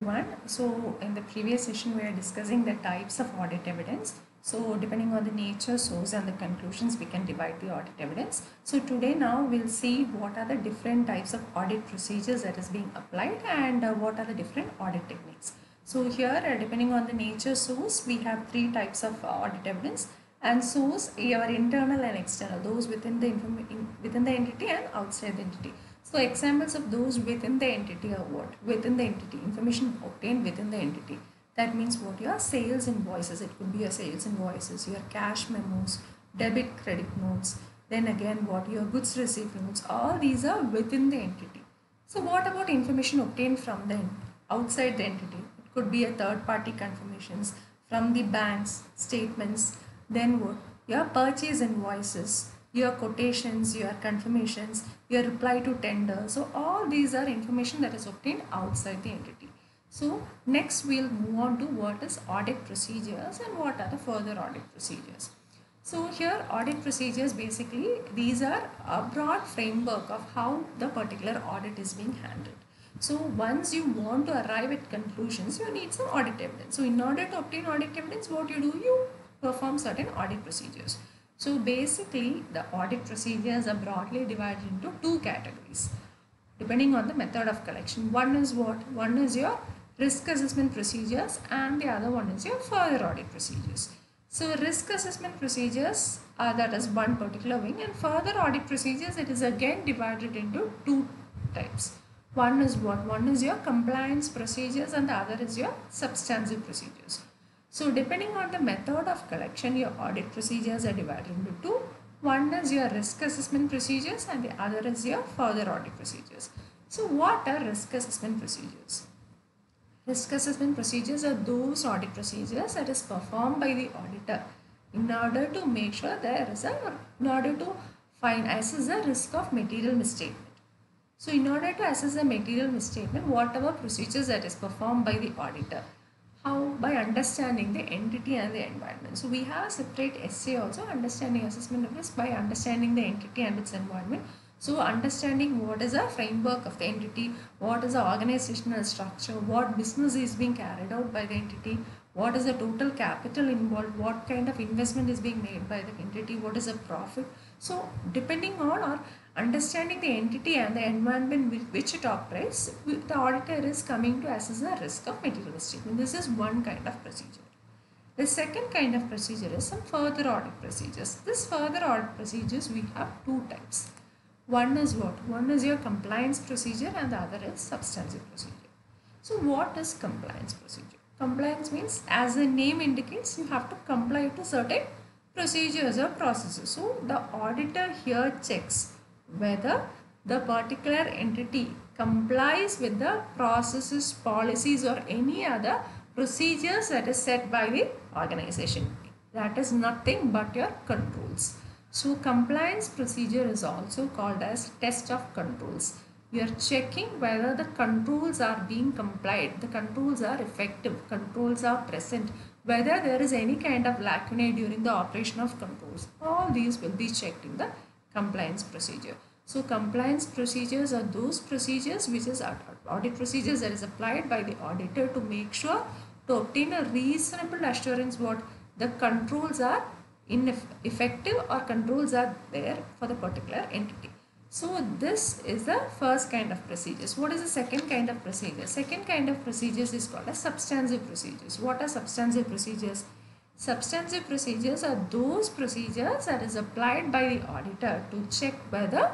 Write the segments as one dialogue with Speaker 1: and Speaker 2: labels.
Speaker 1: One. So in the previous session, we are discussing the types of audit evidence. So depending on the nature, source and the conclusions, we can divide the audit evidence. So today now we'll see what are the different types of audit procedures that is being applied and what are the different audit techniques. So here depending on the nature source, we have three types of audit evidence, and source your internal and external, those within the within the entity and outside the entity. So examples of those within the entity are what? Within the entity, information obtained within the entity. That means what? Your sales invoices. It could be your sales invoices, your cash memos, debit credit notes. Then again what? Your goods receipt notes. All these are within the entity. So what about information obtained from the outside the entity? It could be a third party confirmations from the banks, statements. Then what? Your purchase invoices, your quotations, your confirmations, your reply to tender. So all these are information that is obtained outside the entity. So next we'll move on to what is audit procedures and what are the further audit procedures. So here audit procedures, basically these are a broad framework of how the particular audit is being handled. So once you want to arrive at conclusions, you need some audit evidence. So in order to obtain audit evidence, what you do, you perform certain audit procedures. So basically the audit procedures are broadly divided into two categories depending on the method of collection. One is what? One is your risk assessment procedures and the other one is your further audit procedures. So risk assessment procedures that is one particular wing, and further audit procedures, it is again divided into two types. One is what? One is your compliance procedures and the other is your substantive procedures. So depending on the method of collection, your audit procedures are divided into two. One is your risk assessment procedures and the other is your further audit procedures. So what are risk assessment procedures? Risk assessment procedures are those audit procedures that is performed by the auditor in order to make sure there is in order to assess the risk of material misstatement. So in order to assess the material misstatement, whatever procedures that is performed by the auditor, how? By understanding the entity and the environment. So we have a separate essay also, understanding assessment of risk by understanding the entity and its environment. So understanding what is the framework of the entity, what is the organizational structure, what business is being carried out by the entity, what is the total capital involved, what kind of investment is being made by the entity, what is the profit. So depending on or understanding the entity and the environment with which it operates, the auditor is coming to assess the risk of material misstatement. This is one kind of procedure. The second kind of procedure is some further audit procedures. This further audit procedures, we have two types. One is what? One is your compliance procedure and the other is substantive procedure. So what is compliance procedure? Compliance means, as the name indicates, you have to comply to certain procedures or processes. So the auditor here checks whether the particular entity complies with the processes, policies or any other procedures that is set by the organization. That is nothing but your controls. So compliance procedure is also called as test of controls. You are checking whether the controls are being complied, the controls are effective, controls are present, whether there is any kind of lacunae during the operation of controls. All these will be checked in the compliance procedure. So compliance procedures are those procedures which is audit procedures that is applied by the auditor to make sure to obtain a reasonable assurance what the controls are effective or controls are there for the particular entity. So this is the first kind of procedures. What is the second kind of procedure? Second kind of procedures is called as substantive procedures. What are substantive procedures? Substantive procedures are those procedures that is applied by the auditor to check whether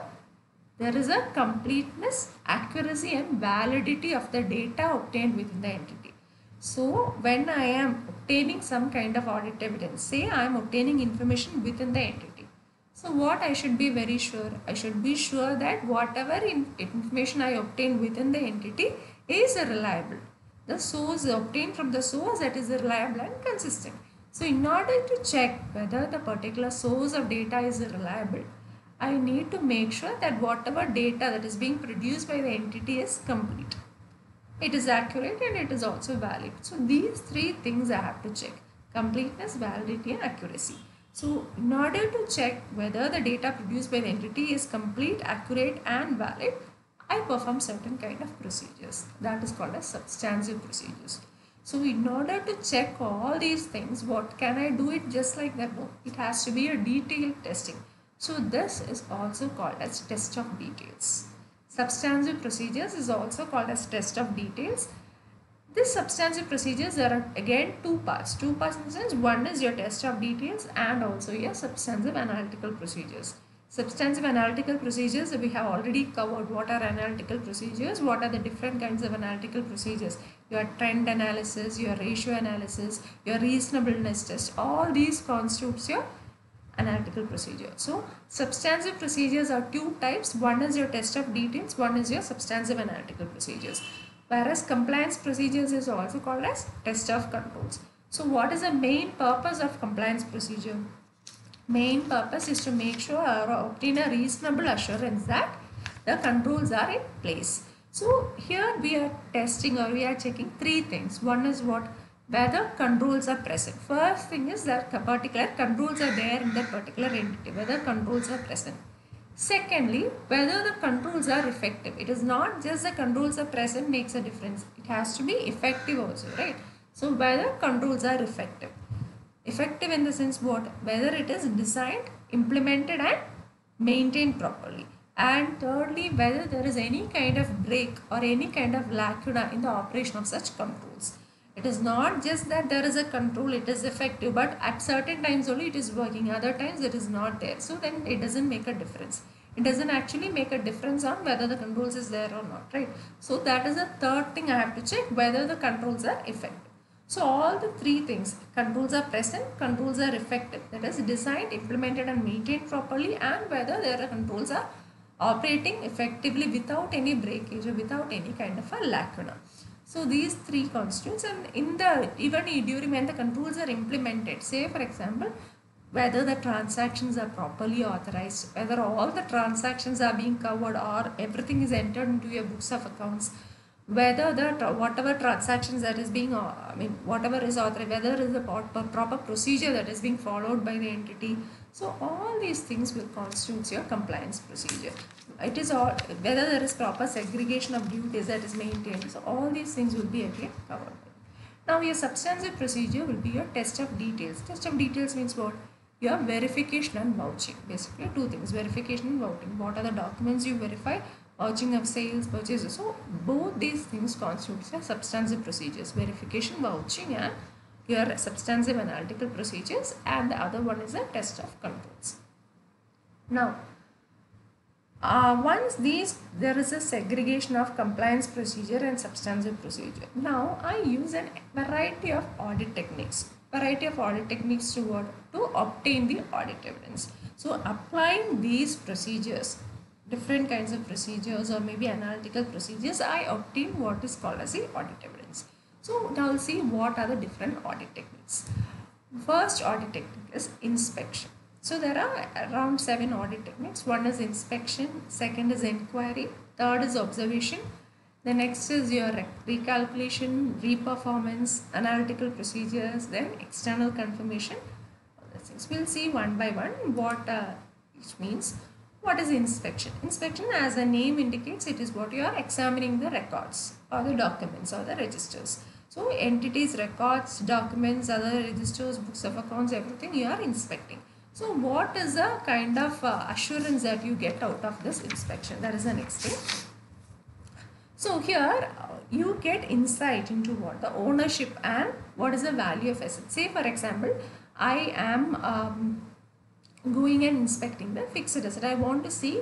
Speaker 1: there is a completeness, accuracy and validity of the data obtained within the entity. So when I am obtaining some kind of audit evidence, say I am obtaining information within the entity. So what I should be very sure? I should be sure that whatever information I obtain within the entity is reliable. The source obtained from the source, that is reliable and consistent. So in order to check whether the particular source of data is reliable, I need to make sure that whatever data that is being produced by the entity is complete. It is accurate and it is also valid. So these three things I have to check: completeness, validity and accuracy. So in order to check whether the data produced by the entity is complete, accurate and valid, I perform certain kind of procedures. That is called as substantive procedures. So in order to check all these things, what can I do it just like that? No, it has to be a detailed testing. So this is also called as test of details. Substantive procedures is also called as test of details. This substantive procedures, there are again two parts. Two parts in the sense, one is your test of details and also your substantive analytical procedures. Substantive analytical procedures, we have already covered what are analytical procedures, what are the different kinds of analytical procedures. Your trend analysis, your ratio analysis, your reasonableness test, all these constitutes your analytical procedure. So substantive procedures are two types. One is your test of details, one is your substantive analytical procedures. Whereas compliance procedures is also called as test of controls. So what is the main purpose of compliance procedure? Main purpose is to make sure or obtain a reasonable assurance that the controls are in place. So here we are testing or we are checking three things. One is what? Whether controls are present. First thing is that particular controls are there in that particular entity, whether controls are present. Secondly, whether the controls are effective. It is not just the controls are present makes a difference. It has to be effective also, right? So whether controls are effective. Effective in the sense what? Whether it is designed, implemented and maintained properly. And thirdly, whether there is any kind of break or any kind of lacuna in the operation of such controls. It is not just that there is a control, it is effective, but at certain times only it is working, other times it is not there. So then it doesn't make a difference. It doesn't actually make a difference on whether the controls is there or not, right? So that is the third thing I have to check, whether the controls are effective. So all the three things, controls are present, controls are effective, that is designed, implemented and maintained properly, and whether their controls are operating effectively without any breakage or without any kind of a lacuna. So these three constitutes, and in the even during when the controls are implemented, say for example, whether the transactions are properly authorized, whether all the transactions are being covered or everything is entered into your books of accounts, whether the whatever transactions that is being whatever is authorized, whether there is a proper procedure that is being followed by the entity. So all these things will constitute your compliance procedure. It is all whether there is proper segregation of duties that is maintained. So all these things will be again covered. Now your substantive procedure will be your test of details. Test of details means what? Your verification and vouching. Basically two things, verification and vouching. What are the documents you verify? Vouching of sales, purchases. So both these things constitute your substantive procedures. Verification, vouching and your substantive analytical procedures, and the other one is a test of controls. Now once there is a segregation of compliance procedure and substantive procedure. Now I use a variety of audit techniques. To what? To obtain the audit evidence. So applying these procedures, different kinds of procedures or maybe analytical procedures, I obtain what is called as the audit evidence. So now see what are the different audit techniques. First audit technique is inspection. So there are around 7 audit techniques. One is inspection, second is inquiry, third is observation, the next is your recalculation, reperformance, analytical procedures, then external confirmation. We'll see one by one what each means. What is inspection? Inspection, as the name indicates, it is what you are examining the records or the documents or the registers. So entities, records, documents, other registers, books of accounts, everything you are inspecting. So what is the kind of assurance that you get out of this inspection? That is the next thing. So here you get insight into what? The ownership and what is the value of assets. Say for example, I am going and inspecting the fixed asset. I want to see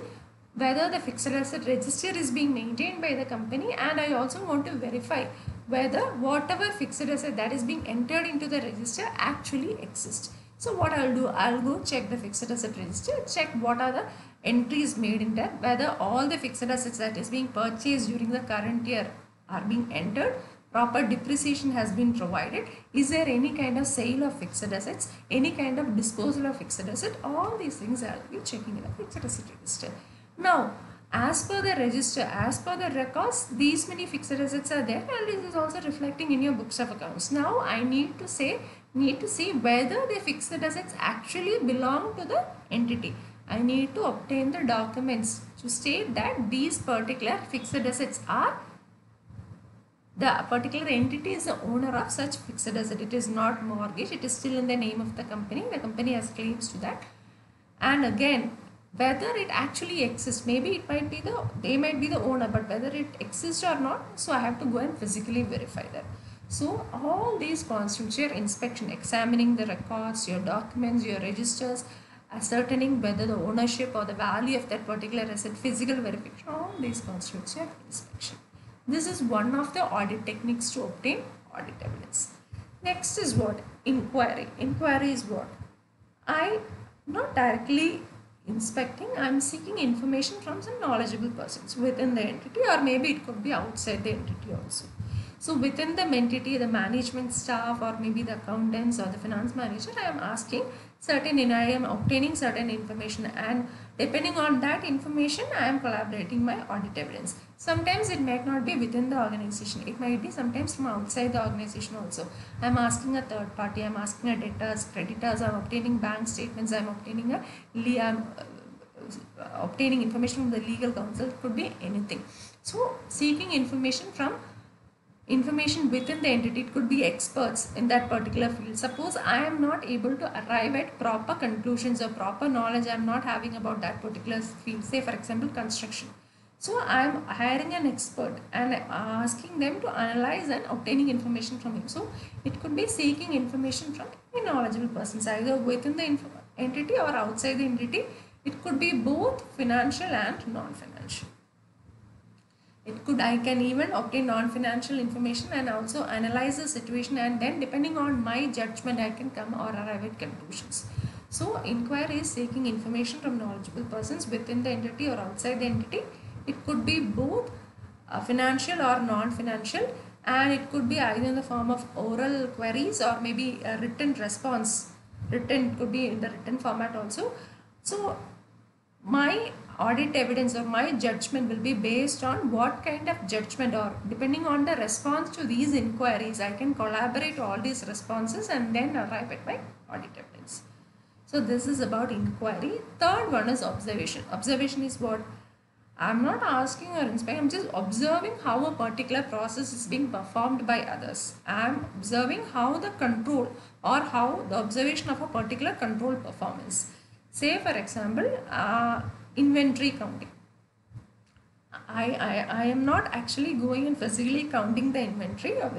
Speaker 1: whether the fixed asset register is being maintained by the company, and I also want to verify whether whatever fixed asset that is being entered into the register actually exists. So what I'll do, I'll go check the fixed asset register, check what are the entries made in there, whether all the fixed assets that is being purchased during the current year are being entered, proper depreciation has been provided, is there any kind of sale of fixed assets, any kind of disposal of fixed asset, all these things I'll be checking in the fixed asset register. Now, as per the register, as per the records, these many fixed assets are there, and this is also reflecting in your books of accounts. Now, I need to see whether the fixed assets actually belong to the entity. I need to obtain the documents to state that these particular fixed assets are, the particular entity is the owner of such fixed asset. It is not mortgage, it is still in the name of the company has claims to that. And again, whether it actually exists, maybe it might be they might be the owner, but whether it exists or not, so I have to go and physically verify that. So all these constitute your inspection, examining the records, your documents, your registers, ascertaining whether the ownership or the value of that particular asset, physical verification, all these constitute your inspection. This is one of the audit techniques to obtain audit evidence. Next is what? Inquiry. Inquiry is what? I not directly inspecting, I am seeking information from some knowledgeable persons within the entity, or maybe it could be outside the entity also. So within the entity, the management staff, or maybe the accountants or the finance manager, I am asking certain, I am obtaining certain information, and depending on that information, I am collaborating my audit evidence. Sometimes it might not be within the organization, it might be sometimes from outside the organization also. I am asking a third party, I am asking a debtors, creditors, I am obtaining bank statements, I am obtaining obtaining information from the legal counsel, it could be anything. So seeking information within the entity, it could be experts in that particular field. Suppose I am not able to arrive at proper conclusions or proper knowledge I am not having about that particular field, say for example construction. So I am hiring an expert and asking them to analyze and obtaining information from him. So it could be seeking information from any knowledgeable persons, either within the entity or outside the entity. It could be both financial and non-financial. I can even obtain non-financial information and also analyze the situation, and then depending on my judgment I can come or arrive at conclusions. So inquiry is seeking information from knowledgeable persons within the entity or outside the entity. It could be both financial or non-financial, and it could be either in the form of oral queries or maybe a written response. Written could be in the written format also. So my audit evidence or my judgment will be based on what kind of judgment, or depending on the response to these inquiries, I can collaborate all these responses and then arrive at my audit evidence. So this is about inquiry. Third one is observation. Observation is what? I'm not asking or inspecting, I'm just observing how a particular process is being performed by others. I'm observing how the control or how the observation of a particular control performance. Say for example, inventory counting. I am not actually going and physically counting the inventory or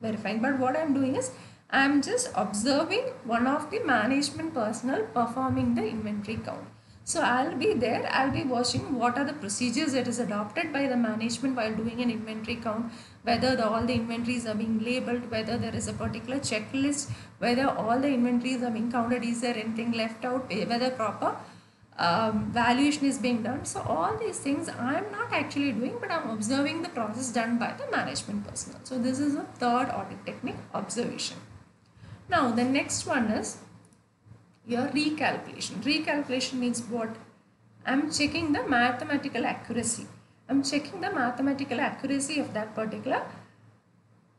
Speaker 1: verifying, but what I am doing is I am just observing one of the management personnel performing the inventory count. So I'll be there, I'll be watching what are the procedures that is adopted by the management while doing an inventory count, whether all the inventories are being labeled, whether there is a particular checklist, whether all the inventories are being counted, is there anything left out, whether proper valuation is being done. So all these things I am not actually doing, but I am observing the process done by the management personnel. So this is a third audit technique, observation. Now the next one is your recalculation. Recalculation means what? I am checking the mathematical accuracy. I am checking the mathematical accuracy of that particular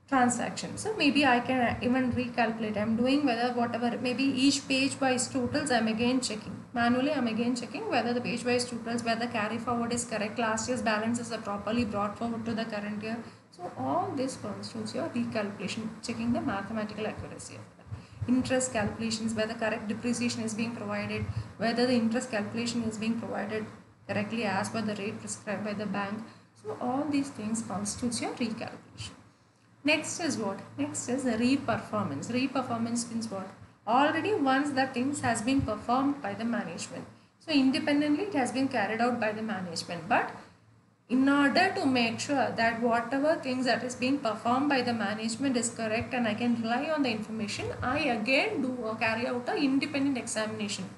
Speaker 1: transaction. So maybe I can even recalculate. I am doing whether whatever, maybe each page wise totals I am again checking. Manually I am again checking whether the page wise totals, whether carry forward is correct, last year's balances are properly brought forward to the current year. So all this constitutes your recalculation, checking the mathematical accuracy of that. Interest calculations, whether correct depreciation is being provided, whether the interest calculation is being provided correctly as per the rate prescribed by the bank. So all these things constitutes your recalculation. Next is what? Next is the re-performance. Re-performance means what? Already once the things has been performed by the management. So independently it has been carried out by the management. But in order to make sure that whatever things that is being performed by the management is correct and I can rely on the information, I again do or carry out an independent examination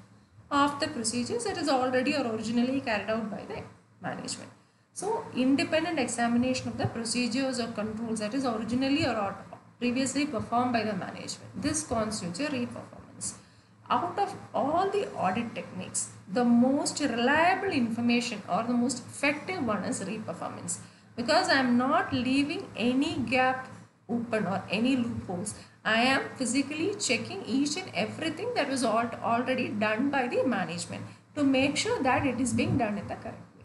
Speaker 1: of the procedures that is already or originally carried out by the management. So independent examination of the procedures or controls that is originally or previously performed by the management. This constitutes a re-performance. Out of all the audit techniques, the most reliable information or the most effective one is re-performance, because I am not leaving any gap open or any loopholes. I am physically checking each and everything that was already done by the management. to make sure that it is being done in the correct way.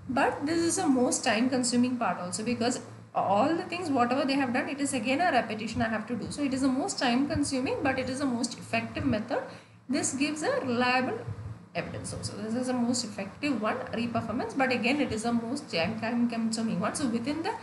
Speaker 1: But this is the most time consuming part also, because all the things whatever they have done, it is again a repetition I have to do. So it is the most time consuming, but it is the most effective method. This gives a reliable evidence also. This is the most effective one, reperformance, but again it is the most time consuming one. So within the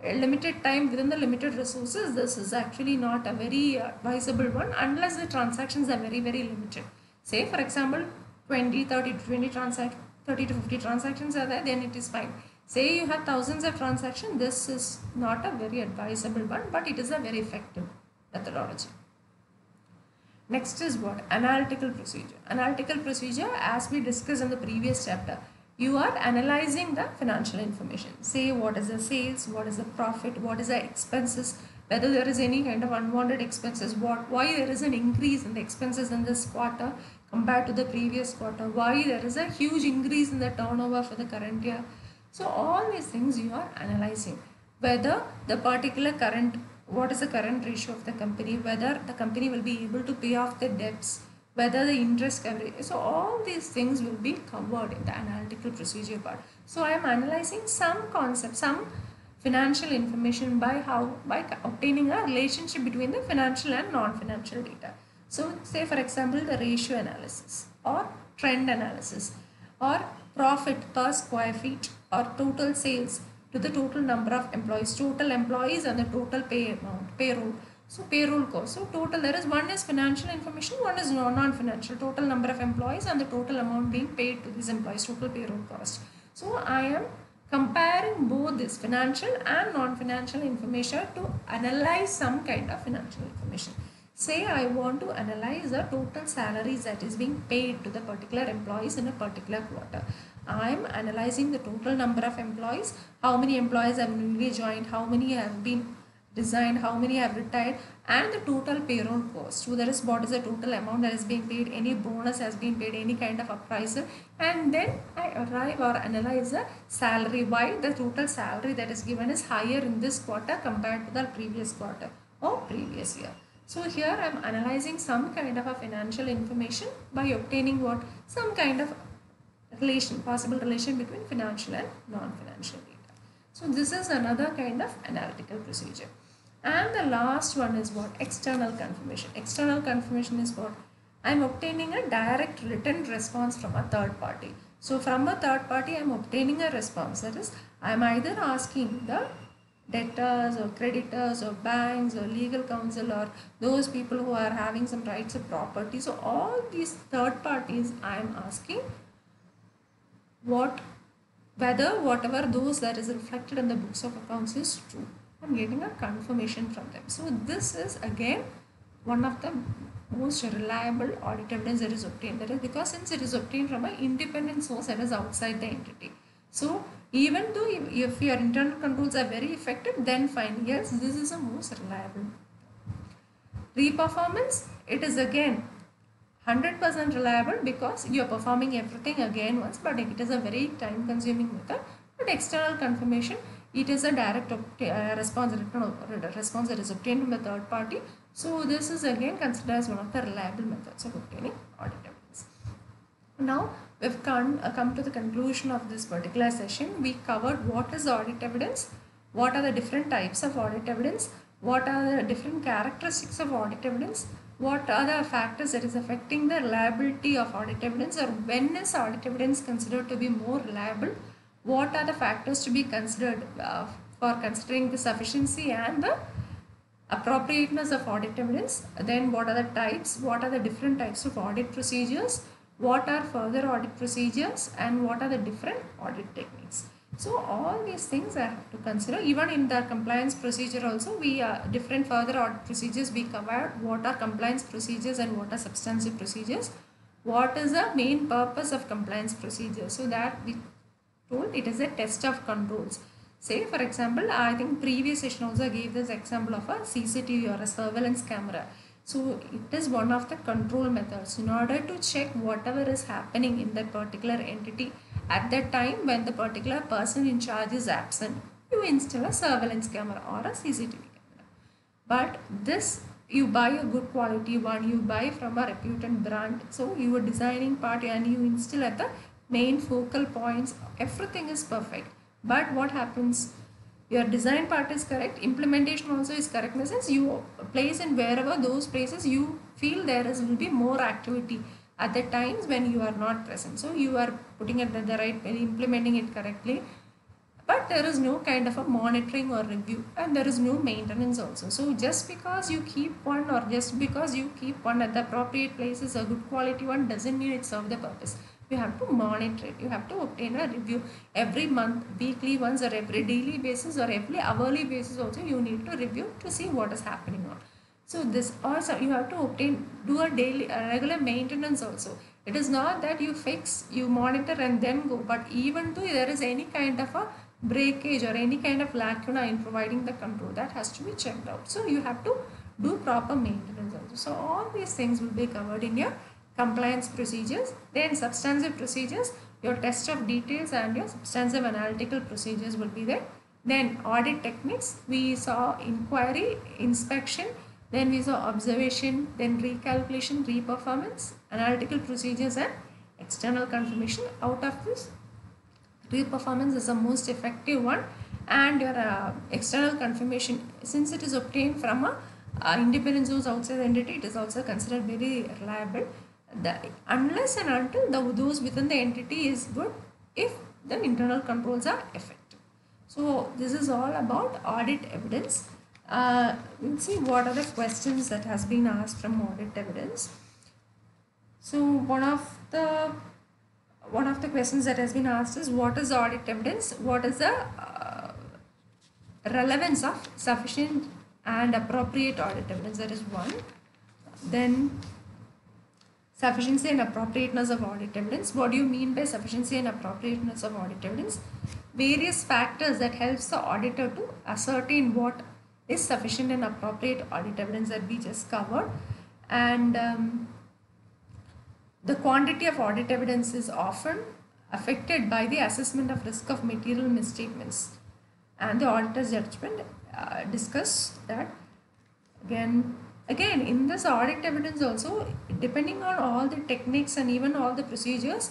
Speaker 1: limited time, within the limited resources, this is actually not a very advisable one unless the transactions are very limited. Say for example 20 30 to 20 transactions, 30 to 50 transactions are there, then it is fine. Say you have thousands of transactions, this is not a very advisable one, but it is a very effective methodology. Next is what? Analytical procedure. Analytical procedure, as we discussed in the previous chapter, you are analyzing the financial information. Say what is the sales, what is the profit, what is the expenses, whether there is any kind of unwanted expenses, why there is an increase in the expenses in this quarter compared to the previous quarter, why there is a huge increase in the turnover for the current year. So all these things you are analyzing, whether the particular current, what is the current ratio of the company, whether the company will be able to pay off the debts, whether the interest coverage. So all these things will be covered in the analytical procedure part. So I am analyzing some concept, some financial information by obtaining a relationship between the financial and non-financial data. So say for example the ratio analysis or trend analysis or profit per square feet or total sales to the total number of employees, total employees and the total pay amount, payroll. So payroll cost. So total, there is one is financial information, one is non-financial, total number of employees and the total amount being paid to these employees, total payroll cost. So I am comparing both this financial and non-financial information to analyze some kind of financial information. Say I want to analyze the total salaries that is being paid to the particular employees in a particular quarter. I am analyzing the total number of employees, how many employees have newly joined, how many have been resigned, how many have retired, and the total payroll cost. So that is what is the total amount that is being paid, any bonus has been paid, any kind of appraisal, and then I arrive or analyze the salary, why the total salary that is given is higher in this quarter compared to the previous quarter or previous year. So here I am analyzing some kind of a financial information by obtaining what? Some kind of relation, possible relation between financial and non-financial data. So this is another kind of analytical procedure. And the last one is what? External confirmation. External confirmation is what? I am obtaining a direct written response from a third party. So from a third party I am obtaining a response. That is, I am either asking the debtors or creditors or banks or legal counsel or those people who are having some rights of property. So all these third parties I am asking whether whatever those that is reflected in the books of accounts is true. I'm getting a confirmation from them. So this is again one of the most reliable audit evidence that is obtained. That is because since it is obtained from an independent source that is outside the entity. So even though if your internal controls are very effective, then fine. Yes, this is the most reliable. Reperformance, it is again 100% reliable because you are performing everything again once, but it is a very time consuming method. But external confirmation, it is a direct response that is obtained from a third party. So this is again considered as one of the reliable methods of obtaining audit evidence. Now we've come to the conclusion of this particular session. We covered what is audit evidence, what are the different types of audit evidence, what are the different characteristics of audit evidence, what are the factors that is affecting the reliability of audit evidence, or when is audit evidence considered to be more reliable, what are the factors to be considered for considering the sufficiency and the appropriateness of audit evidence, then what are the types, what are the different types of audit procedures, what are further audit procedures, and what are the different audit techniques. So all these things I have to consider. Even in the compliance procedure also, we different further audit procedures we covered. What are compliance procedures and what are substantive procedures? What is the main purpose of compliance procedure? So that we told it is a test of controls. Say for example, I think previous session also gave this example of a CCTV or a surveillance camera. So it is one of the control methods in order to check whatever is happening in that particular entity at that time when the particular person in charge is absent. You install a surveillance camera or a CCTV camera. But this you buy a good quality one, you buy from a reputed brand, so your designing part and you install at the main focal points, everything is perfect. But what happens, your design part is correct, implementation also is correct, in the sense you place in wherever those places you feel there is will be more activity at the times when you are not present, so you are putting it at the right way, implementing it correctly, but there is no kind of a monitoring or review, and there is no maintenance also. So just because you keep one, or just because you keep one at the appropriate places, a good quality one, doesn't mean it serves the purpose. You have to monitor it, you have to obtain a review every month, weekly once, or every daily basis, or every hourly basis also you need to review to see what is happening on. So this also you have to obtain, do a daily, a regular maintenance also. It is not that you fix, you monitor and then go, but even though there is any kind of a breakage or any kind of lacuna in providing the control, that has to be checked out. So you have to do proper maintenance also. So all these things will be covered in your compliance procedures. Then substantive procedures, your test of details and your substantive analytical procedures will be there. Then audit techniques, we saw inquiry, inspection, then we saw observation, then recalculation, reperformance, analytical procedures and external confirmation. Out of this, reperformance is the most effective one, and your external confirmation, since it is obtained from a independent source outside the entity, it is also considered very reliable. Unless and until those within the entity is good, if the internal controls are effective. So this is all about audit evidence. We'll see what are the questions that has been asked from audit evidence. So one of the questions that has been asked is, what is audit evidence? What is the relevance of sufficient and appropriate audit evidence? That is one. Then sufficiency and appropriateness of audit evidence. What do you mean by sufficiency and appropriateness of audit evidence? Various factors that helps the auditor to ascertain what is sufficient and appropriate audit evidence that we just covered. And the quantity of audit evidence is often affected by the assessment of risk of material misstatements, and the auditor's judgment discuss that. Again in this audit evidence also, depending on all the techniques and even all the procedures,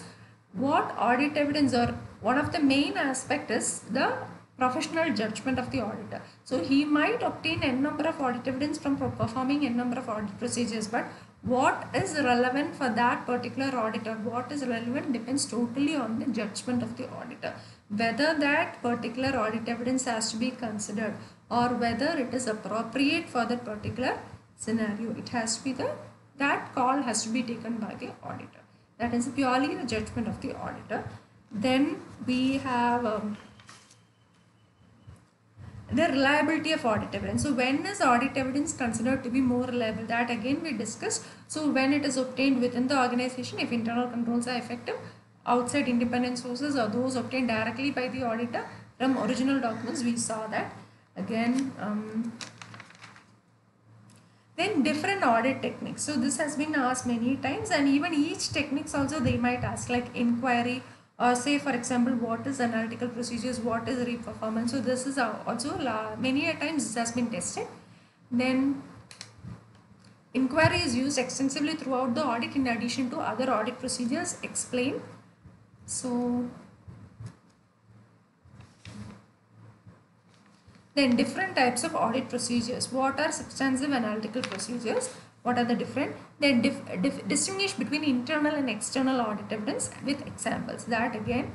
Speaker 1: what audit evidence, or one of the main aspect is the professional judgment of the auditor. So he might obtain n number of audit evidence from performing n number of audit procedures, but what is relevant for that particular auditor, what is relevant, depends totally on the judgment of the auditor, whether that particular audit evidence has to be considered or whether it is appropriate for that particular scenario. It has to be that call has to be taken by the auditor. That is purely the judgment of the auditor. Then we have the reliability of audit evidence. So when is audit evidence considered to be more reliable? That again we discussed. So when it is obtained within the organization, if internal controls are effective, outside independent sources, or those obtained directly by the auditor from original documents, we saw that. Again, then different audit techniques. So this has been asked many times, and even each techniques also they might ask, like inquiry, or say for example, what is analytical procedures, what is reperformance. So this is also many a times this has been tested. Then inquiry is used extensively throughout the audit in addition to other audit procedures explained. So then different types of audit procedures. What are substantive analytical procedures? What are the different? Then distinguish between internal and external audit evidence with examples. That again.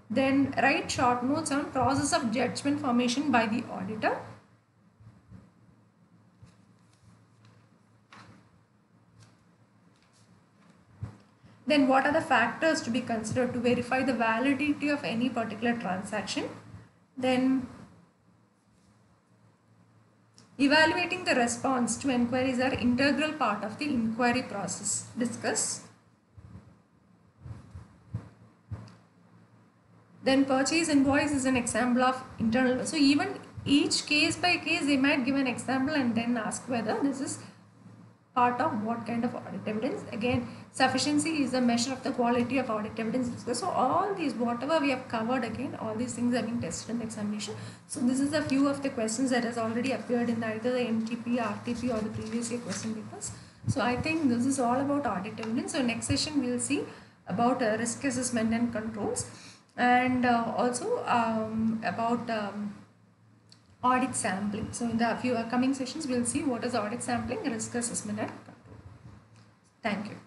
Speaker 1: Then write short notes on process of judgment formation by the auditor. Then what are the factors to be considered to verify the validity of any particular transaction? Then evaluating the response to inquiries are integral part of the inquiry process. Discuss. Then purchase invoice is an example of internal. So even each case by case they might give an example and then ask whether this is part of what kind of audit evidence. Again, sufficiency is a measure of the quality of audit evidence. So all these, whatever we have covered, again, all these things are being tested in the examination. So this is a few of the questions that has already appeared in either the MTP, RTP or the previous year question papers. So I think this is all about audit evidence. So next session we will see about risk assessment and controls, and also about audit sampling. So in the few coming sessions, we'll see what is audit sampling, risk assessment and control. Thank you.